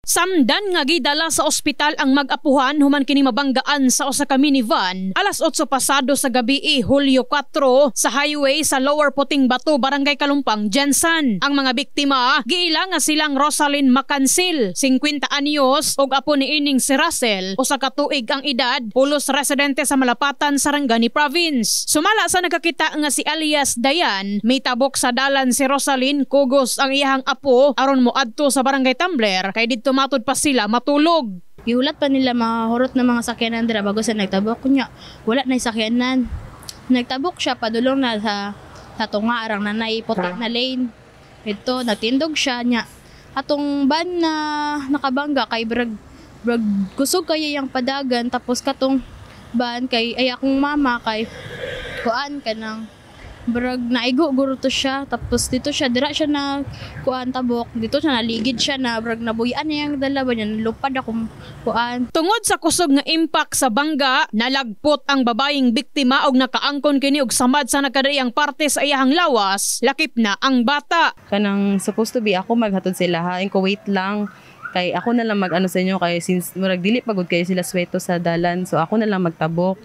Samdan nga gidala sa ospital ang mag-apuhan human kini mabanggaan sa usa ka minivan alas 8 pasado sa gabi Hulyo 4 sa highway sa Lower Puting Bato, Barangay Kalumpang, Jensan. Ang mga biktima giila nga silang Rosalyn Macansil, 50 anyos ug apo ni ining si Russell, usa ka tuig ang edad, pulos residente sa Malapatan, Sarangani Province. Sumala sa nakakita nga si alias Dayan, may tabok sa dalan si Rosalyn, kugos ang iyahang apo aron moadto sa Barangay Tumbler kay didto matod pa sila matulog. Gihulat pa nila mahurot na mga sakyanan dira bago sa nagtabok kunya. Wala na sakyanan. Nagtabok siya padulong na sa tunga arang nanay puti na lane. Ito nagtindog siya nya. Atong ban na nakabangga kay brag kusog kay yang padagan tapos katong ban kay ay akong mama kay kuan kanang brag naigo guro to siya tapos dito siya dira siya na kuan tabok dito siya naligid siya na brag nabuyan niya ang dalawa niya lupad akong kuan. Tungod sa kusog nga impact sa bangga nalagpot ang babayeng biktima og nakaangkon kini og samad sa nakadayang parte sa iyahang lawas, lakip na ang bata. Kanang supposed to be ako maghatod sila ha ko wait lang kay ako na lang mag-ano sa inyo kay since murag dili pagod kayo sila sweto sa dalan so ako na lang magtabok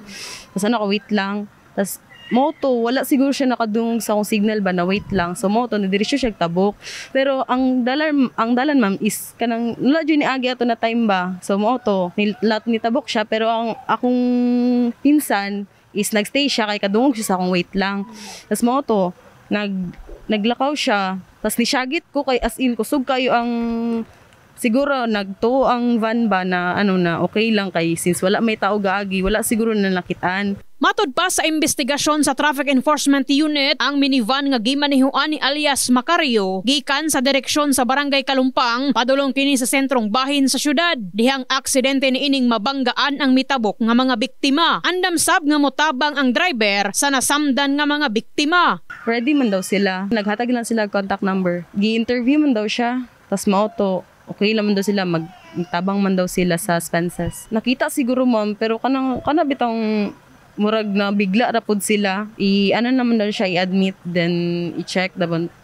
tapos ano ko wait lang tapos moto, wala siguro siya nakadungog sa akong signal ba na wait lang. So moto, nadiretso siya tabok. Pero ang dalan ma'am is kanang wala dyan ni agi ato na time ba. So moto, lahat ni tabok siya pero ang akong pinsan is nagstay siya kay kadungog siya sa akong wait lang. Tapos moto, naglakaw siya. Tapos nisyagit ko kay as in kusog kayo ang siguro nagtuo ang van ba na ano na okay lang kay since wala may tao gaagi, wala siguro na nakitaan. Matod pa sa investigasyon sa Traffic Enforcement Unit, ang minivan nga gimanihuan ni alias Macario gikan sa direksyon sa Barangay Kalumpang padulong kini sa sentrong bahin sa syudad. Dihang aksidente ni ining mabanggaan ang mitabok nga mga biktima. Andam sab nga motabang ang driver sa nasamdan nga mga biktima. Ready man daw sila. Naghatag lang sila contact number. Gi-interview man daw siya. Tas mauto okay lang man daw sila magtabang man daw sila sa expenses. Nakita siguro ma'am pero kana bitang murag na bigla rapod sila ano naman daw siya i-admit then i-check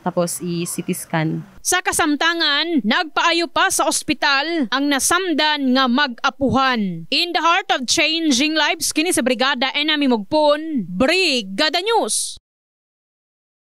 tapos i-CT scan. Sa kasamtangan, nagpaayo pa sa ospital ang nasamdan nga mag-apuhan. In the heart of changing lives kini sa Brigada Enami Mugpon, Brigada News.